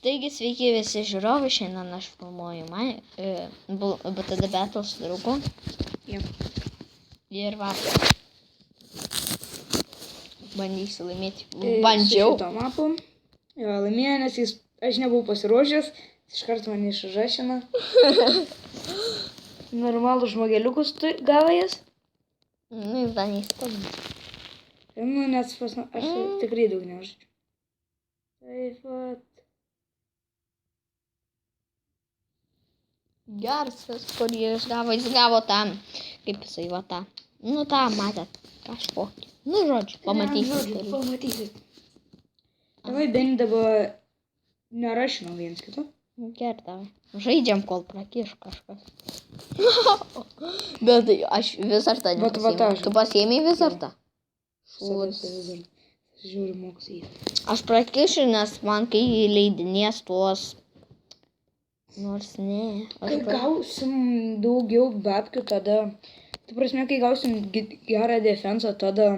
Taigi sveiki visi žiūrovai, šiandien aš filmuoju BTD Battle su draugu. Ir vakar. Bandysiu laimėti. Bandžiau. Šito mapu. Jo, laimėjo, nes aš nebuvau pasiruošęs. Iš karto mane išrašina. Normalų žmogeliukus gavo jas. Nu, jis dar neįstabė. Nu, nes aš tikrai daug neuždžiu. Taip pat. Geras, kur jis gavo tą, kaip jisai va tą. Nu, tą matėt, kažkokį. Nu, žodžiu, pamatysit. Pamatysit. Davai, bent dabar nerašinau viens kito. Gerai, davai. Žaidžiam, kol prakiš kažkas. Bet aš visartą nepasiėmiau. Tu pasiėmei visartą? Žiūriu moksai. Aš prakišiu, nes man kai leidinės tuos... Nors ne. Kai gausim daugiau babkių, tada... Tu prasme, kai gausim gerą defensą, tada...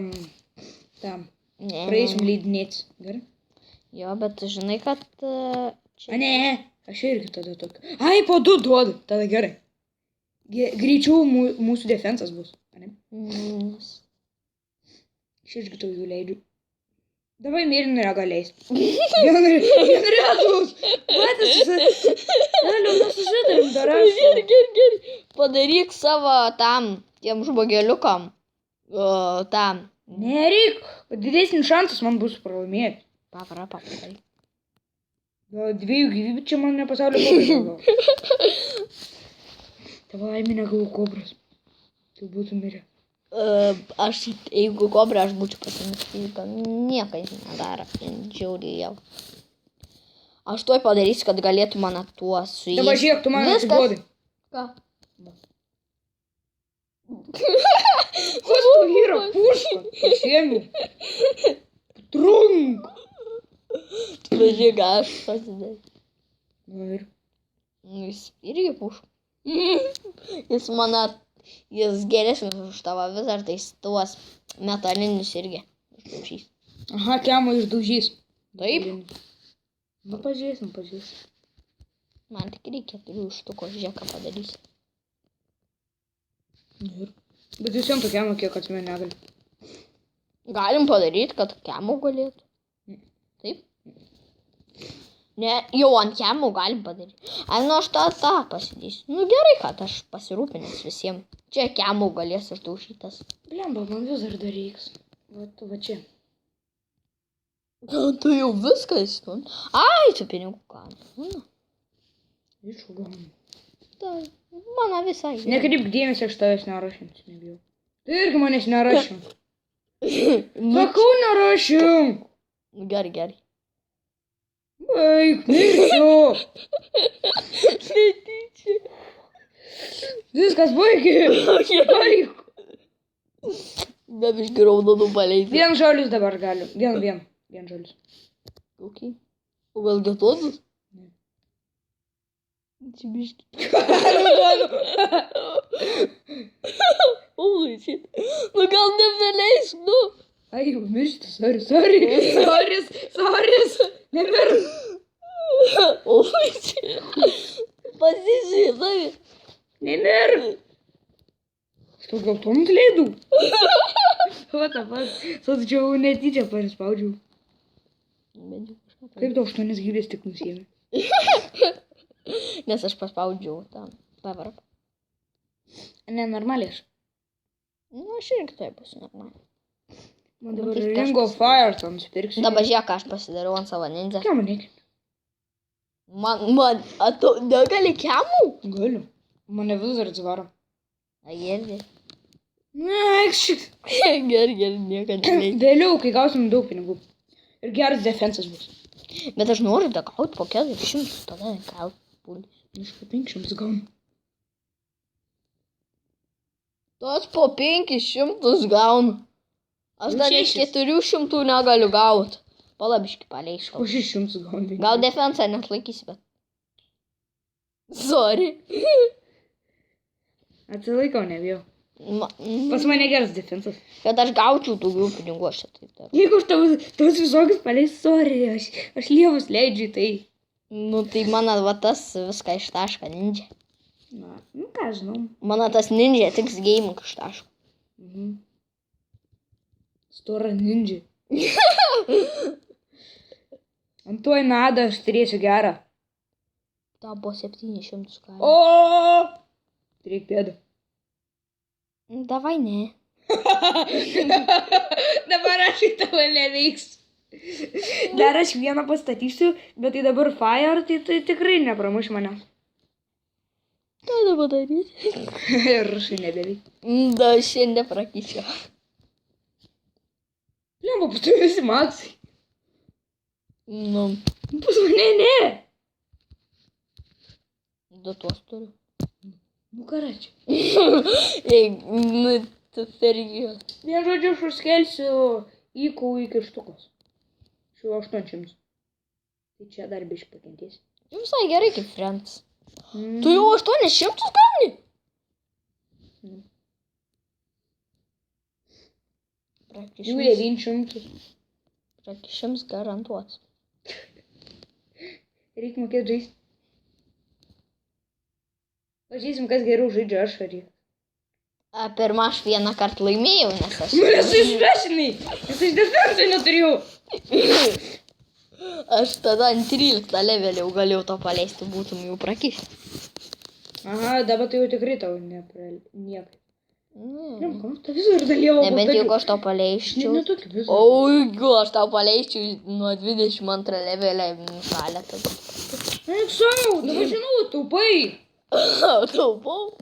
Praeisim leidinėtis. Gerai? Jo, bet žinai, kad... A, ne, aš irgi tada tokio. Ai, po 2 duodu, tada gerai. Greičiau mūsų defensas bus. Ne? Aš irgi tau jų leidžiu. Davai mėlyną regaliais. Vienretus. Patys nesusitarim dar aš. Gerai. Padaryk savo tiem žmogeliukam. Tam. Nereik. Didesnis šansas man bus pralaimėti. Padaryk. 2 gyvybių čia man ne pasaulio kobras. Tavo aimė negavau kobras. Tu būtų mirę. Aš, jeigu kobra, aš būčiau pasimestys, bet niekas nedara, džiauriai jau. Aš tuoj padarysiu, kad galėtų mane tuos su jais. Dabar žiūrėk, tu man atiduodi. Ką? Kas tu yra puška? Pasiėmiau. Trunk. Pažiūrėk, aš pasidėsiu. Na ir? Jis irgi puška. Jis geresnis už tavo visartais tuos metalinius irgi išdaužys. Aha, kiamo išdaužys. Taip? Nu, pažiūrėsim. Man tik reikia 3 štukos, žiūrėk, ką padarysi. Ir? Bet visiems to kiamo kiek atsimė negali. Galim padaryti, kad kiamo galėtų. Taip? Ne, jau ant kiamo galim padaryti. Nu, aš tą pasidėsiu. Nu, gerai, kad aš pasirūpinęs visiems. Čia kiamo galės išdaužytas. Blemba, man vis dar reiks. Va čia. Tu jau viskas. Ai, čia pinigų gauni. Višų gauni. Tai, mano visai. Nekreipk dėmesio, aš tavęs nerašinti, nebijau. Tu irgi manęs nerašim. Sakau, nerašim. Gerai. Baik, mirsiu. Netyčia. Viskas baigė. Baik. Nebiškai raudonų paleidai. 1 žalius dabar galiu. 1 žalius. Ok. O gal geltonas? Ne. Čia biškai. Raudonų. Oi, šit. Nu gal nebeleis, nu. Ai, jau miršti, sorry. Nemir. Oi, šit. Pasižiūrėjai. Nemir. Što geltonus leidų? What the fuck? Sodžiau netyčia paspaudžiau. Kaip tu 8 gyvės tik nusėmė? Nes aš paspaudžiau tam pavarpą. Nenormaliai aš. Nu, aš irgi tai būsiu normaliai. Man dabar Ring of Fire tam nusipirksiu. Dabar žiūrėk, ką aš pasidariau ant savo ninja. Ką man reikia? Tu negali kiamų? Galiu. Mane vis dar atsivaro. Gerai. Ne, šit. Gerai, nieko nereikia. Vėliau, kai gausim daug pinigų. Ir geras defensas bus. Bet aš noriu da gauti po 400, tada gauti pulys. Aš po 500 gaunu. Tas po 500 gaunu. Aš dar iš 400 negaliu gauti. Palabiškai paleiškau. Po 600 gaunu. Gal defensą net laikysi, bet... Sorry. Atsilaikau, nebijau. Pas mane geras defensas. Kad aš gaučiau daugiau pinigų, aš čia taip darau. Jeigu aš tavus visokius paleis, sorry, aš lievus leidžiu tai. Nu, tai mano va tas viską ištaško ninja. Na, nu ką žinau. Mano tas ninja tiks gaming ištaško. Mhm. Stora ninja. Antuoj nada, aš turėsiu gerą. Tau po 700 kainų. O! Turėk pėdą. Davai ne. Dabar aš į tavo neveiks. Dar aš vieną pastatysiu, bet tai dabar fire, tai tikrai nepramuš mane. Ką dabar daryti? Ir aš nebeveik. Da, šiandien prakyčiau. Lemba, pas tu visi maksai. Nu, Pas mane ne. du tuos turiu. Nu karačiai. Ei, nu, tu sergijos. Vien žodžiu, aš užskelsiu įkų į kirštukus. Šiuo 800. Tai čia dar biškai pakentės. Visai gerai kaip friends. Tu jau 800 gauni? Jų 900. Prakišims garantuotas. Reikia mokėti žaisti. Pažiūrėsim, kas geriau žaidžia, aš ar jį. Pirmą aš vieną kartą laimėjau, nes aš... Nu, esu išvešinai, nes aš defensą neturėjau. Aš tada ant 13 levelį jau galėjau to paleisti, būtum jau prakišti. Aha, dabar tai jau tikrai tau niekai. Ne, Lemka, tu visur dalyvau. nebent jau aš tau paleisčiau. Ne tokį visur. O, jeigu aš tau paleisčiau nuo 22 levelį šalia tada. Eik savo, dabar žinau, taupai. Taupau.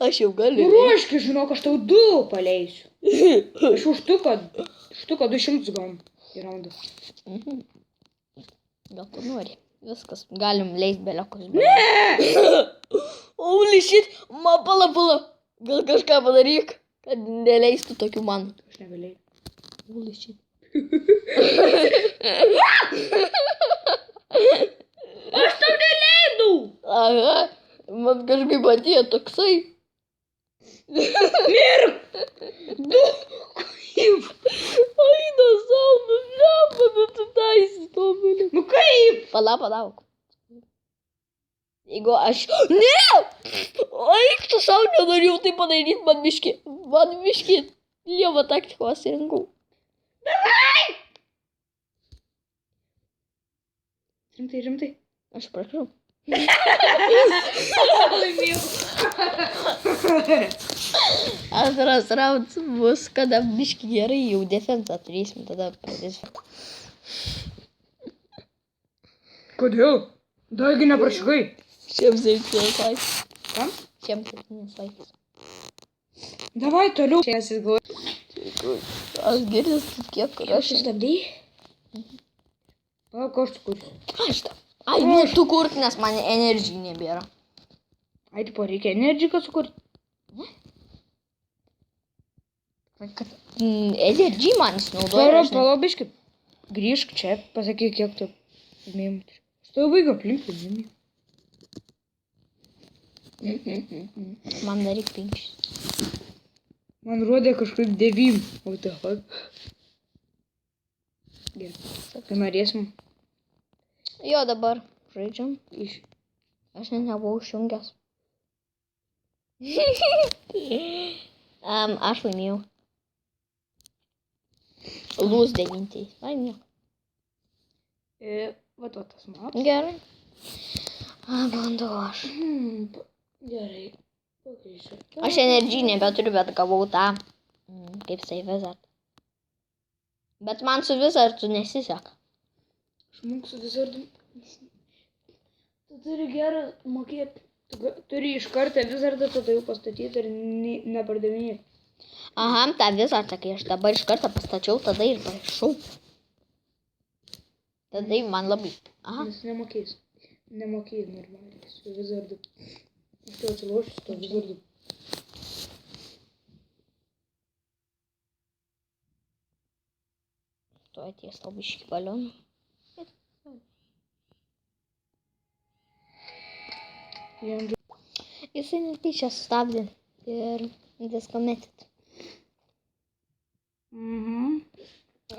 Aš jau galiu. Ruoškis, žinok, aš tau 2 paleisiu. Aš už štuką 200 gaunu į raundą. Gal tu nori. Viskas, galim leist beliokos. Ne! Holy shit, pala. Gal kažką padaryk, kad neleistų tokių man. Aš negalėjau. Holy shit. Aš tau neleidau! Aha, man kažkaip atėjo toksai. Mirk! Du! Kaip? Aina savo, nu tu taisi to mėlį. Nu kaip? Palauk. Jeigu aš... Ne! Eik tu savo nenorėjau tai padaryti, man miški. Lieva taktikos rinkau. Davai! Rimtai. Aš prašau. Laimėjau. Antras raudas bus, kada biški gerai jau defensą turėsim, tada pradėsim. Kodėl? Dargi neprašykai. 7 laikas. Kam? 7 laikas. Davai toliau. Čia esi galvoju. Aš girdės, kiek aš... Sustabdai? Palauk, aš tu kursiu. Aš tą. Ai, nu tu kurk, nes man energijų nebėra. Ai, tipo, reikia energiką sukurti. Kad energijų man įsinaudoja. Palauk, biški. Grįžk čia, pasakyk, kiek tu laimėjimų turi. Aš tau vaiką aplink laimėjimų. Man daryk 5. Man rodė kažkaip 9. What the fuck? Gerai. Tai norėsim. Jo, dabar žaidžiam. Iš. Aš net nebuvau išjungęs. Aš laimėjau. Lūs 9. Ai, nieko. Va tas matas. Gerai. Bandau aš. Gerai. Pakeičiu. Aš energijų nebeturiu, bet gavau tą, kaip save wizard. Bet man su wizardu nesiseka. Aš moku su vizardu. Tu turi gerą mokėti. Tu turi iš karto vizardą, tada jau pastatyti ir nepardavinėti. Aha, tą wizardą, kai aš dabar iš karto pastačiau, tada ir parašau. Tada man labai. Aha. Nes nemokės. Nemokėjai normaliai su vizardu. Aš tau atsilošiu su to vizardu. Tu atėjęs tau biškį balioną. Jisai netyčia sustabdė ir disconnected.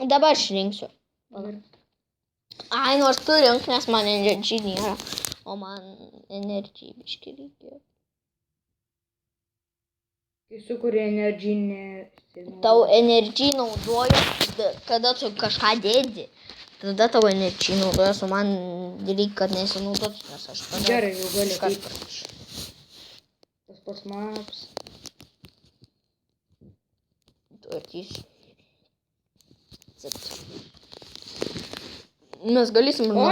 Dabar aš rinksiu. Ai, nors tu rink, nes man energy nėra. O man energy biški reikėjo. Kai sukuri energinį... Tau energy naudoju, kada tu kažką dėdi. Tada tau energy naudojas, o man reikia, kad nesinaudotų, nes aš tada... Gerai, jau gali iškart kaip. Tas pats maps. Tvarkysiu. Mes galėsim... O,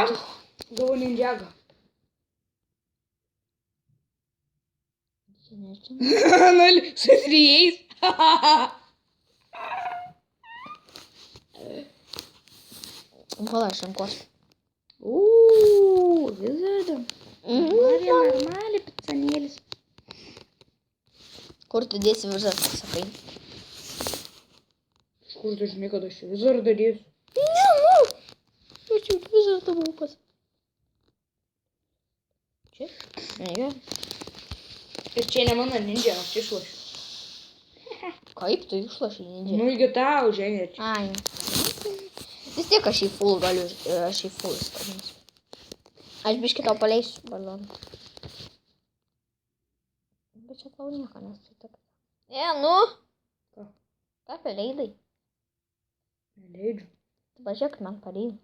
gavau ninjagą. Nali, su trijais. Gal aš rankos. Wizardam. Normaliai picanėlis. Kur tu dėsi vizardą, sakai? Iš kur tu žinai, kad aš vizardą dėsiu? Ne, nu. Aš jau vizardą buvau pas. Čia? Ne. Ir čia ne mano ninja, aš išlošiu. Kaip tu išloši ninja? Nu, iki tau, žinai. Ai. Vis tiek aš į full galiu, aš į full skabinsiu. Aš biškį tau paleisiu baloną. Bet čia tau nieko nesutaka. Nu. Ką? Ką paleidai? Neleidžiu. Tu pažiūrėk, man paleidai.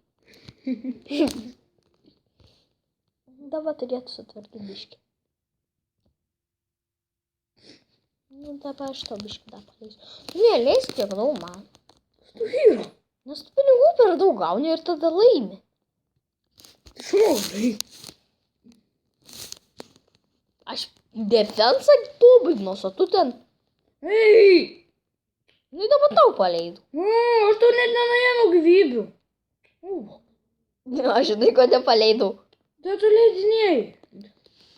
Dabar turėtų sutvarkyti biškį. Nu, dabar aš tau biškį dar paleisiu. Ne, leisk tiek daug man. Tu vyro. Nes tu pinigų per daug gauni ir tada laimi. Šmaužai. Aš defensą tobulinus, o tu ten... Ei! Nu, dabar tau paleidau. Aš tau net nenuėmiau gyvybių. Aš žinai, kodėl paleidau. Tai tu leidinėjai.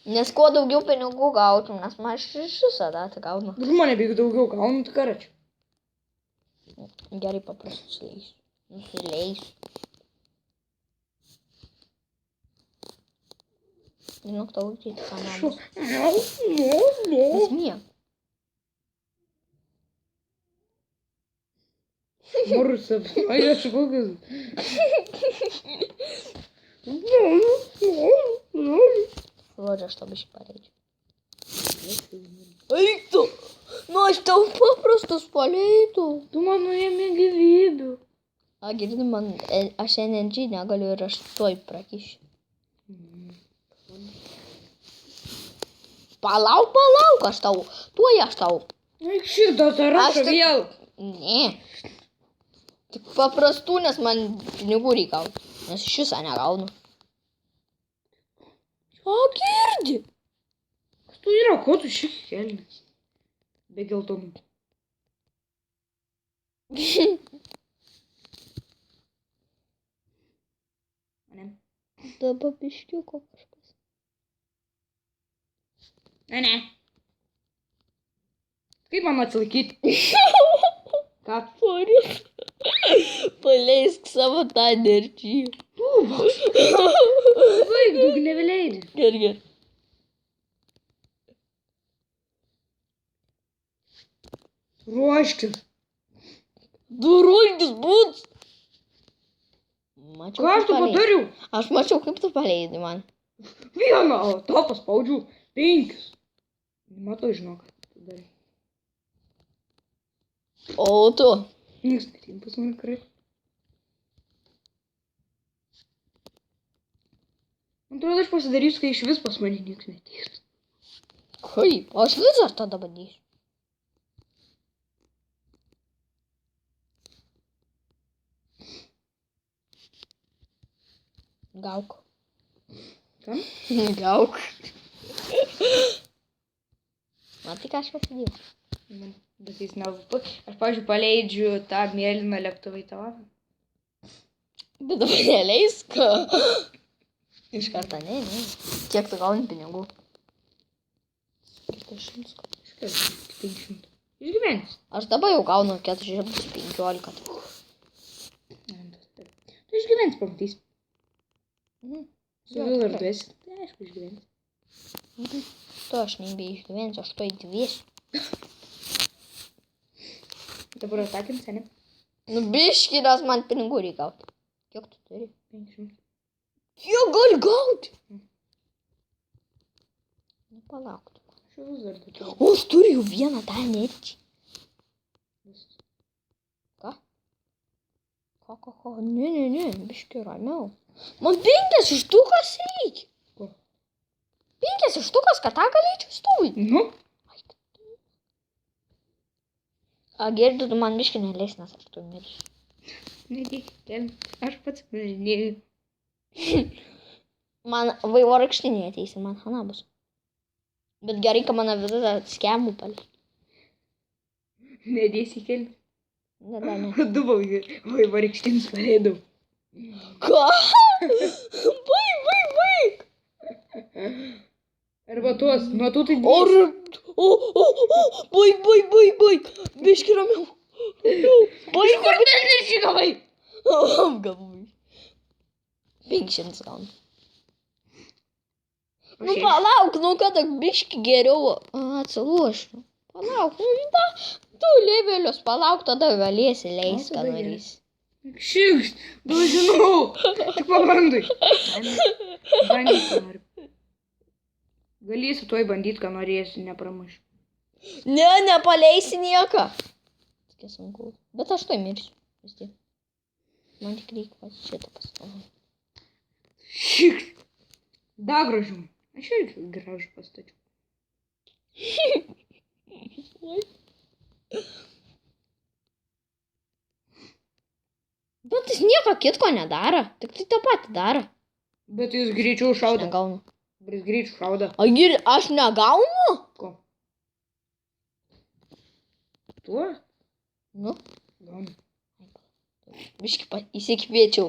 Nes kuo daugiau pinigų gautum, nes man iš visada gaunu. Bet mane beig daugiau gaunu, tai karačiu. Gerai, paprastus leisiu. Nusileisiu. Žinok, tau uždėti kanalas. Esmė. Marusą, ai aš kokius. Žodžiu, aš tau biškį paleidžiu. Eik tu! Nu, aš tau paprastus paleidau. Tu man nuėmė gyvybių. A, girdi, man, aš energy negaliu ir aš tuoj prakišiu. Palauk, aš tau, tuoj aš tau. Eik šitą rašą vėl. Ne. Tik paprastų, nes man pinigų reikia gauti. Nes iš viso negaunu. O, girdi. Kas tu yra, ko tu šiek kelnis? Be geltonų. Dabar biškiuko kažkas. Ne. Kaip man atsilaikyti? Ką? Poris. Paleisk savo tą energy. Laik, daug neveleidži. Gerai. Ruoškis. Duruokis būt. Mačiau, Ką aš tu padariau? Aš mačiau, kaip tu paleidai man. Vieną, o to paspaudžiu 5. Matau, žinok. O tu. Niekas netim pas mane krai. Man atrodo, aš pasidarysiu, kai iš vis pas mane niekas netys. Kaip? O aš vis ar tada bandysiu. Gauk. Kam? Gauk. Man tik aš pasidėjau. Bet jis nevapu. Aš, pavyzdžiui, paleidžiu tą mėlyną lėktuvą į tavo. Bet dabar neleisk. Iš karto, ne. Kiek tu gauni pinigų? 400. 500. Išgyvensi. Aš dabar jau gaunu 415. Tu išgyvensi, pamatysi. Su Villardu esi. Tai aišku, išgyvensi. Tu aš nebeišgyvensiu, aš to įdvėsiu. Dabar atakins, ne? Nu biški, nes man pinigų reikia gauti. Kiek tu turi? 500. Kiek gali gauti? Nu, palauk. Aš jau vis dar tokiu. O, aš turiu jau vieną tą netį. Ką? Ko? Ne, biški ramiau. Man 5 štukas reikia. Ko? 5 štukas, kad tą galėčiau stovyti. Nu? A, girdi, tu man biški neleis, nes aš tu mirsiu. Nedėkit, aš pats važinėjau. Man vaivorykštinė ateis ir man hana bus. Bet gerai, kad mane visą skemų palik. Nedėsi kelią. Ne. Du vaivorykštinis paleidau. Ką? Baig. Arba tuos, nuo tų tai Ar... Baig. Biški ramiau. Baig. Kur ten nešigavai? Apgavai. 500 gaunu. Nu palauk, nu kad biški geriau atsilošiu. Palauk, tu levelius palauk, tada galėsi leis, ką norėsi. Šiks, du žinau. Tik pabandai. Bandyt, ką nori. Galėsi tuoj bandyt, ką norėsi, nepramušiu. Ne, nepaleisi nieką. Tokia sunku. Bet aš tuoj mirsiu. Vis tiek. Man tik reikia šitą pastatyti. Šiks. Da gražu. Aš irgi gražu pastačiau. Bet jis nieko kitko nedaro. Tik tai tą patį daro. Bet jis greičiau šaudo. Negaunu. Bet jis greičiau šaudo. Aš negaunu? Ko? Tuo? Nu. Gaunu. Biški įsikviečiau,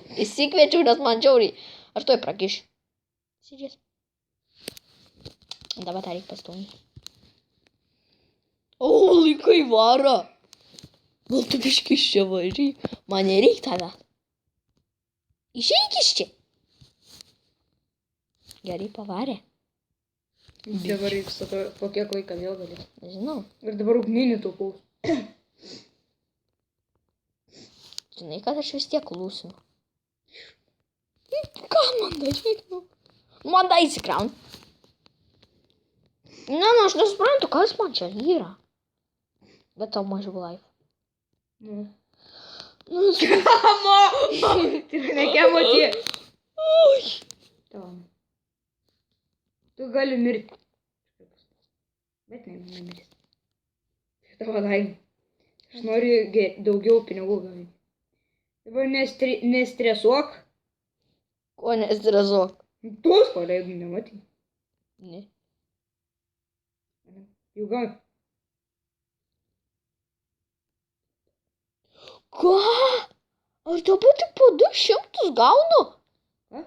nes man žiauriai. Aš tuoj prakišiu. Sėdės. Dabar tą reikia pastumti. O, laikai varo. Gal tu biški iš čia važiai? Man nereik tada. Išeik iš čia. Gerai pavarė. Dabar reiks po kiek laiką vėl galės. Nežinau. Ir dabar ugninį taupaus. Žinai, kad aš vis tiek lūsinu. Ką man daryti? Man da įsikraun. Ne, aš nesuprantu, kas man čia yra. Bet tau mažiau laif. Nu. Nu, Kamo! Tai yra ne kemo tie. Tau. Tu gali mirti. Bet nemirsi. Tavo laimė. Aš noriu daugiau pinigų gauti. Dabar nestresuok. ko nestresuok. Tuos paleidų nematai. Ne. Jau gauni. Ką? Aš dabar tik po 200 gaunu? Ką?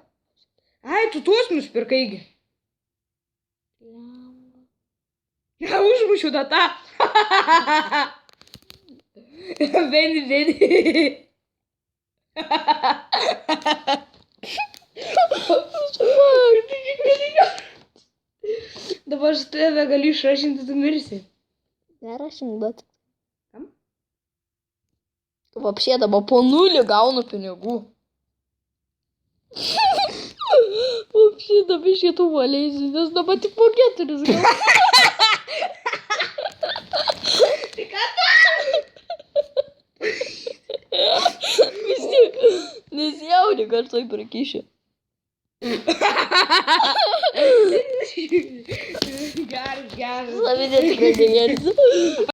Ai, tu tuos nusipirkaigi. Ja, užmušiu datą. Veni. Dabar aš tave galiu išrašinti, tu mirsi. Nerašink, bet. Kam? Вообще dabar po 0 gaunu pinigų. Вообще dabar šitų valiaisi, nes dabar tik po 4 gaunu. Tai ką tam? Vis tiek, nesijaudink, aš tai prakišiu. Geras. Savinė tikrai negersi.